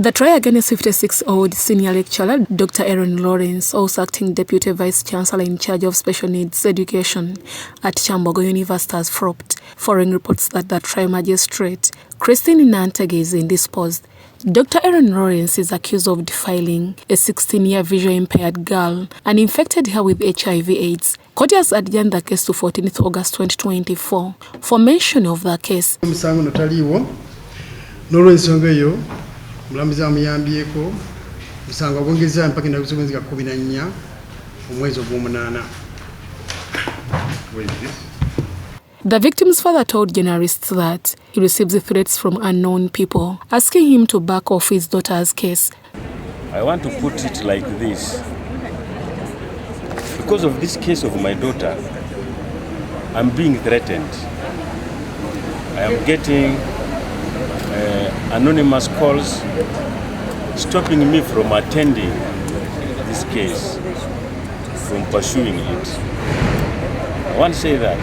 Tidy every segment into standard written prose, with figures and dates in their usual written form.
The trial against 56-year-old senior lecturer Dr. Aaron Lawrence, also acting Deputy Vice Chancellor in charge of special needs education at Chambogo University, has flopped, following reports that the trial magistrate, Christine Nantege, is indisposed. Dr. Aaron Lawrence is accused of defiling a 16-year visually impaired girl and infected her with HIV/AIDS. Court has adjourned the case to 14th August 2024. For mention of the case, Mulamuzi amuyambyeko musanga bongeza mpaka na kusobenzi ka 14 omwezi ogw'omunana. The victim's father told journalists that he receives threats from unknown people, asking him to back off his daughter's case. I want to put it like this. Because of this case of my daughter, I'm being threatened. I am getting anonymous calls stopping me from attending this case, from pursuing it. I want to say that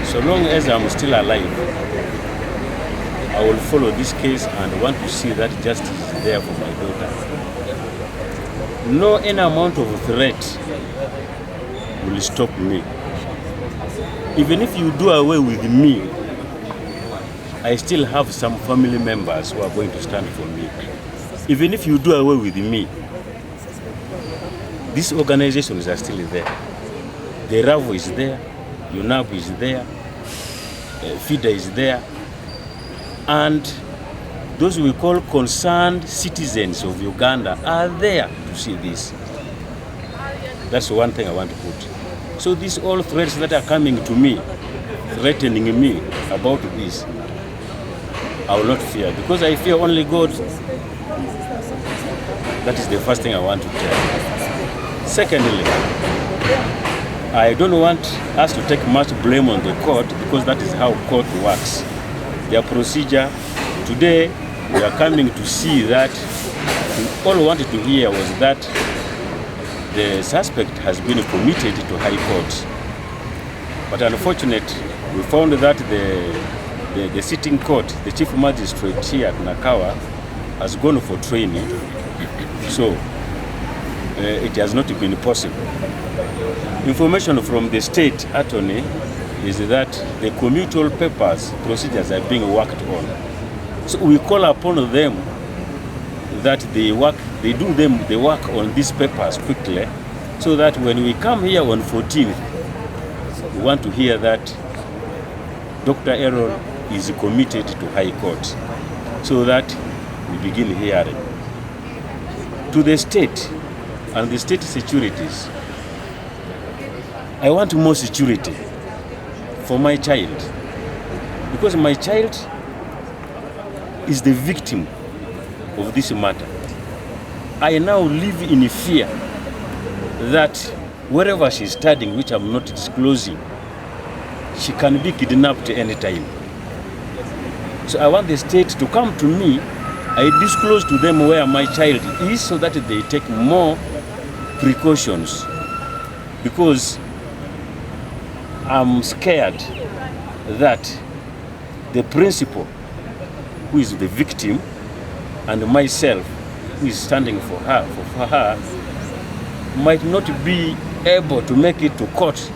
so long as I'm still alive, I will follow this case and want to see that justice is there for my daughter. No any amount of threat will stop me. Even if you do away with me, I still have some family members who are going to stand for me. Even if you do away with me, these organizations are still there. The RAVO is there, UNAB is there, FIDA is there, and those we call concerned citizens of Uganda are there to see this. That's one thing I want to put. So these all threats that are coming to me, threatening me about this, I will not fear, because I fear only God. That is the first thing I want to tell. Secondly, I don't want us to take much blame on the court, because that is how court works. Their procedure. Today, we are coming to see that all we wanted to hear was that the suspect has been committed to high court. But unfortunately, we found that the sitting court, the chief magistrate here at Nakawa, has gone for training, so it has not been possible. Information from the state attorney is that the commutual papers procedures are being worked on. So we call upon them that they work on these papers quickly, so that when we come here on 14th, we want to hear that Dr. Aaron is committed to High Court, so that we begin hearing. To the state and the state securities, I want more security for my child, because my child is the victim of this matter. I now live in fear that wherever she's studying, which I'm not disclosing, she can be kidnapped any time. So I want the state to come to me. I disclose to them where my child is, so that they take more precautions, because I'm scared that the principal, who is the victim, and myself, who is standing for her, might not be able to make it to court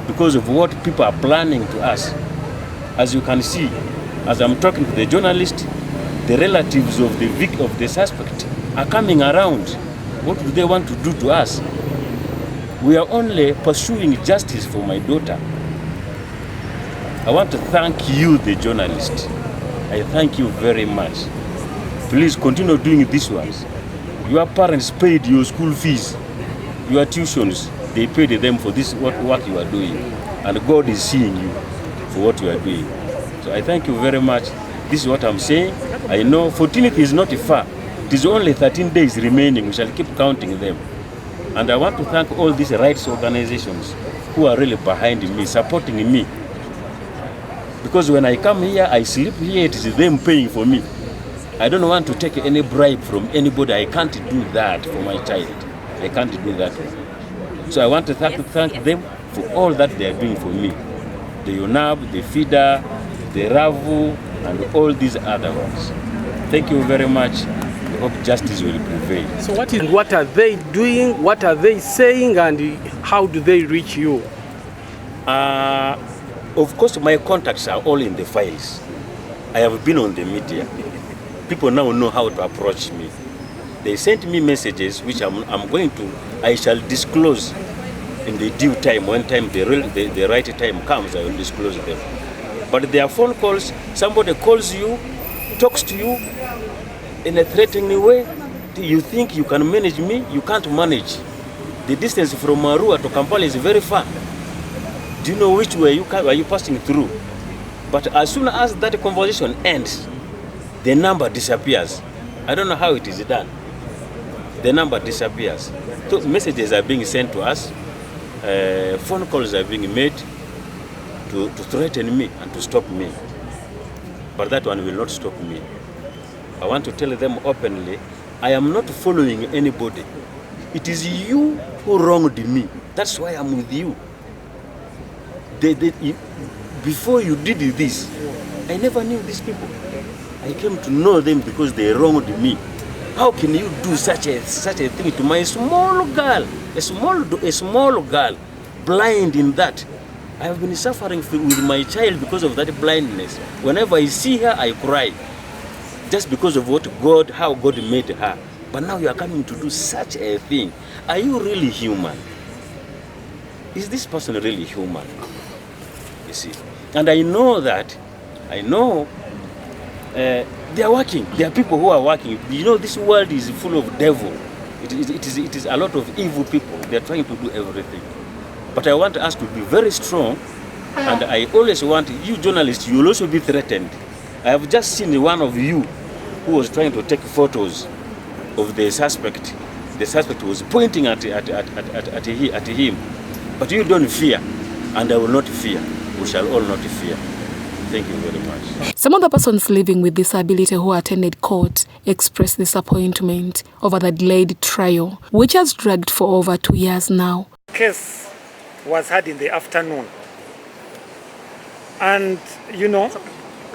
because of what people are planning to us. As you can see, as I'm talking to the journalist, the relatives of the suspect are coming around. What do they want to do to us? We are only pursuing justice for my daughter. I want to thank you, the journalist. I thank you very much. Please continue doing these ones. Your parents paid your school fees, your tuitions, they paid them for this work you are doing. And God is seeing you for what you are doing. So I thank you very much. This is what I'm saying. I know 14th is not far. It is only 13 days remaining. We shall keep counting them. And I want to thank all these rights organizations who are really behind me, supporting me. Because when I come here, I sleep here, it is them paying for me. I don't want to take any bribe from anybody. I can't do that for my child. I can't do that. So I want to thank them for all that they are doing for me. The UNAB, the FIDA, the RAVU, and all these other ones. Thank you very much. I hope justice will prevail. So what are they doing? What are they saying? And how do they reach you? Of course, my contacts are all in the files. I have been on the media. People now know how to approach me. They sent me messages which I shall disclose in the due time. When time the right time comes, I will disclose them. But their phone calls, somebody calls you, talks to you in a threatening way. You think you can manage me, you can't manage. The distance from Arua to Kampala is very far. Do you know which way are you passing through? But as soon as that conversation ends, the number disappears. I don't know how it is done. The number disappears. So messages are being sent to us, phone calls are being made to threaten me and to stop me. But that one will not stop me. I want to tell them openly, I am not following anybody. It is you who wronged me. That's why I'm with you. Before you did this, I never knew these people. I came to know them because they wronged me. How can you do such a thing to my small girl, a small girl, blind in that? I have been suffering with my child because of that blindness. Whenever I see her, I cry, just because of how God made her. But now you are coming to do such a thing. Are you really human? Is this person really human? You see, and I know that. They are working. There are people who are working. You know, this world is full of devil. It is a lot of evil people. They are trying to do everything. But I want us to be very strong, and I always want you journalists, you will also be threatened. I have just seen one of you who was trying to take photos of the suspect. The suspect was pointing at him. But you don't fear, and I will not fear. We shall all not fear. Thank you very much. Some other persons living with disability who attended court expressed disappointment over the delayed trial, which has dragged for over 2 years now. The case was had in the afternoon. And,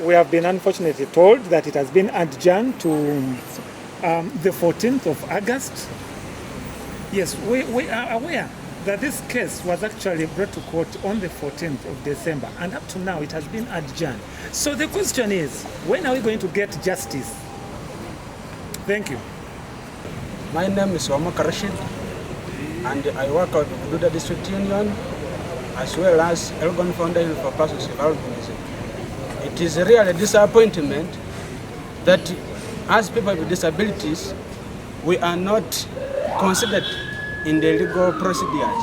we have been unfortunately told that it has been adjourned to the 14th of August. Yes, we are aware that this case was actually brought to court on the 14th of December, and up to now it has been adjourned. So the question is, when are we going to get justice? Thank you. My name is Omar Rashid, and I work at the Buda District Union, as well as Elgon Foundation for Persons with Albinism. It is really a disappointment that as people with disabilities, we are not considered in the legal procedures,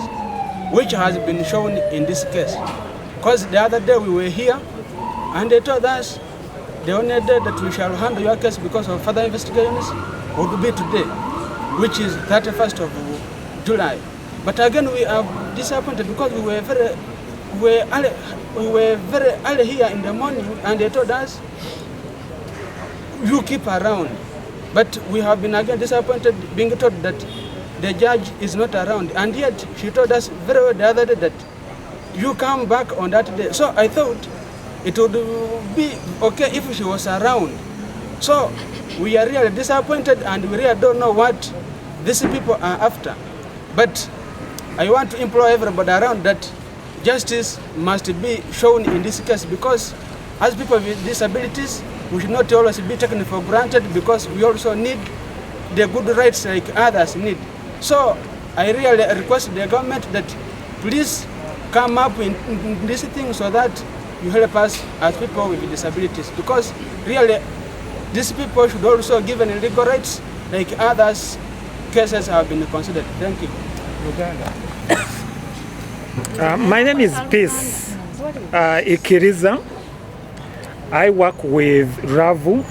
which has been shown in this case. Because the other day we were here, and they told us the only day that we shall handle your case because of further investigations would be today, which is 31st of July. But again, we are disappointed because we were very early here in the morning, and they told us, you keep around. But we have been again disappointed being told that the judge is not around, and yet she told us very well the other day that you come back on that day. So I thought it would be okay if she was around. So we are really disappointed, and we really don't know what these people are after. But I want to implore everybody around that justice must be shown in this case, because as people with disabilities, we should not always be taken for granted, because we also need the good rights like others need. So I really request the government that please come up in this thing so that you help us as people with disabilities, because really these people should also be given legal rights like others cases have been considered. Thank you. My name is Peace Ikiriza. I work with Ravu.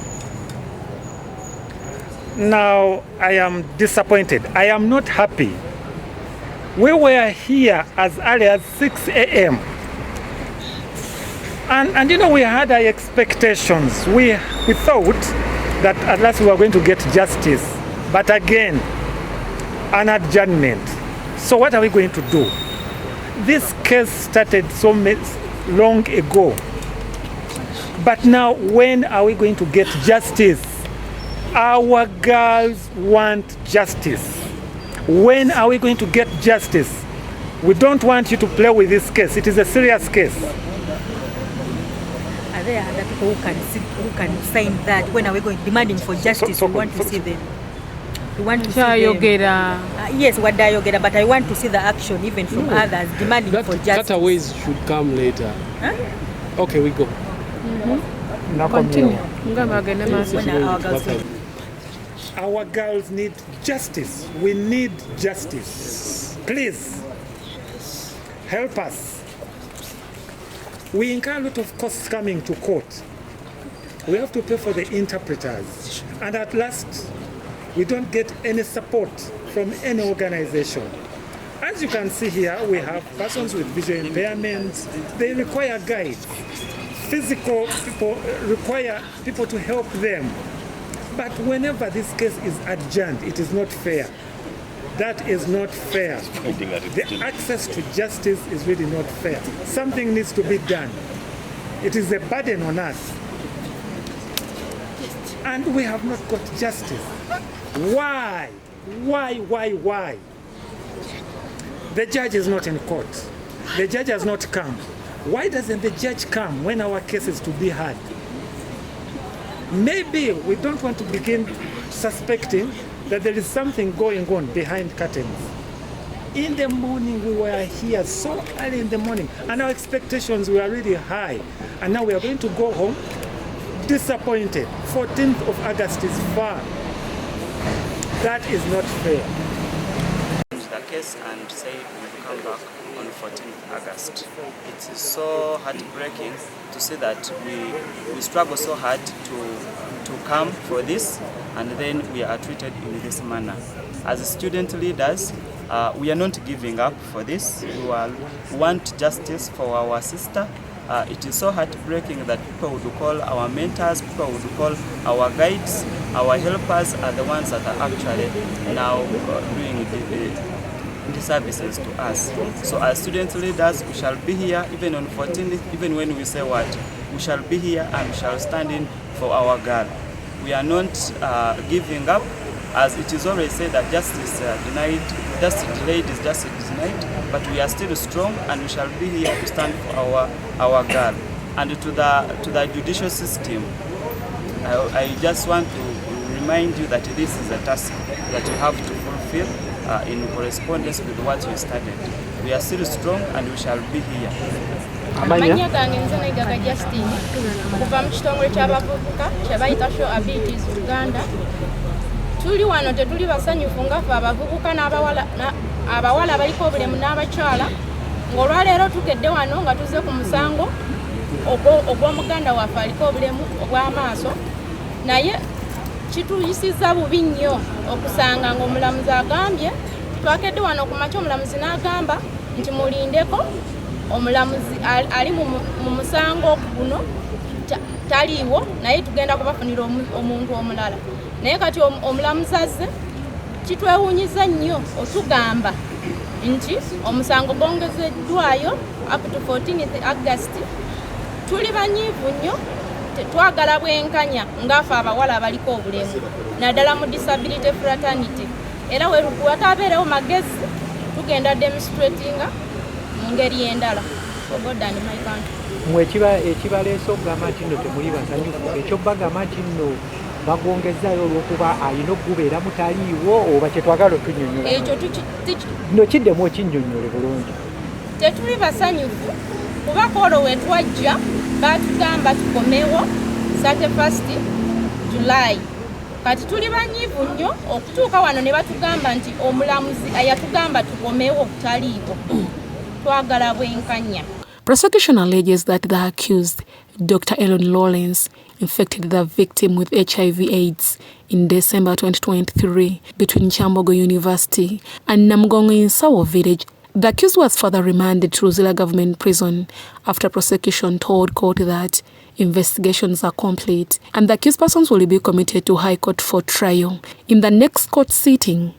Now, I am disappointed. I am not happy. We were here as early as 6 a.m. And we had our expectations. We thought that at last we were going to get justice. But again, an adjournment. So what are we going to do? This case started so long ago. But now, when are we going to get justice? Our girls want justice. When are we going to get justice? We don't want you to play with this case. It is a serious case. Are there other people who can sign that? When are we going demanding for justice? We want to see them. We want to see them. Yes, but I want to see the action even from others demanding for justice. Cutaways should come later. Huh? Okay, we go. Continue. Our girls need justice. We need justice. Please, help us. We incur a lot of costs coming to court. We have to pay for the interpreters. And at last, we don't get any support from any organization. As you can see here, we have persons with visual impairments. They require guides. Physical people require people to help them. But whenever this case is adjourned, it is not fair. That is not fair. The access to justice is really not fair. Something needs to be done. It is a burden on us. And we have not got justice. Why? Why? The judge is not in court. The judge has not come. Why doesn't the judge come when our case is to be heard? Maybe we don't want to begin suspecting that there is something going on behind curtains. In the morning, we were here so early in the morning, and our expectations were really high. And now we are going to go home disappointed. 14th of August is far. That is not fair. The case and say we'll come back on 14th August. It is so heartbreaking to see that we struggle so hard to come for this, and then we are treated in this manner. As student leaders, we are not giving up for this. We want justice for our sister. It is so heartbreaking that people would call our mentors, people would call our guides, our helpers are the ones that are actually now doing the services to us. So as student leaders, we shall be here even on 14th, even when we say what, we shall be here and we shall stand in for our girl. We are not giving up, as it is always said that justice denied, justice delayed is justice denied, but we are still strong and we shall be here to stand for our girl. And to the judicial system, I just want to remind you that this is a task that you have to fulfill in correspondence with what you studied. We are still strong and we shall be here. Amanya gange nzene gaga Justin kuva mu kitongole ky'abavubuka kye bayita Show Abilities Uganda. Tuli wano tetuli basanyufu nga ffe abavubuka abawala abaliko obulemu n'abakyala, ng'olwaleero tukedde wano nga tuzze ku musango ogw'omuganda waffe aliko obulemu obw'amaaso, naye kituyisizza bubi nnyo okusanga ng'omulamuzi agambye, twakedde wano ku makya omulamuzi n'agamba nti mulindeko omulamuzi ali mu musango guno taliiwo, naye tugenda kubafunira omuntu omulala. Naye kati omulamuzi azze kitwewuunyiza nnyo otugamba nti omusango gwongezeddwayo up to 14th August. Tuli banyiivu nnyo, tetwagala bwenkanya ng'affe abawala abaliko obulemu naddala mu disability fraternity, era watabeerewo magezi tugenda demonstratinga mu ngeri endala. God and my country. Mwe ekibaleese okugamba nti nno temuli basanyufu, ekyo bagamba nti nno bagongezaayo olw'okuba alina okubeera mutaliiwo, oba kyetwagala otunnyonnyola ekyo no kiddemu okinnyonnyole bulungi. Tetuli basanyufu kuba koolo we twajja baatugamba tukomewo 31st July. Kati tuli banyiivu nnyo okutuuka wano ne batugamba nti omulamuzi ayatugamba tukomewo taliiwo. Twagala bwenkanya. Prosecution alleges that the accused, Dr. Aaron Lawrence, infected the victim with HIV/AIDS in December 2023 between Kyambogo University and Namgongo in Sawo village. The accused was further remanded to Ruzila Government Prison after prosecution told court that investigations are complete and the accused persons will be committed to High Court for trial in the next court sitting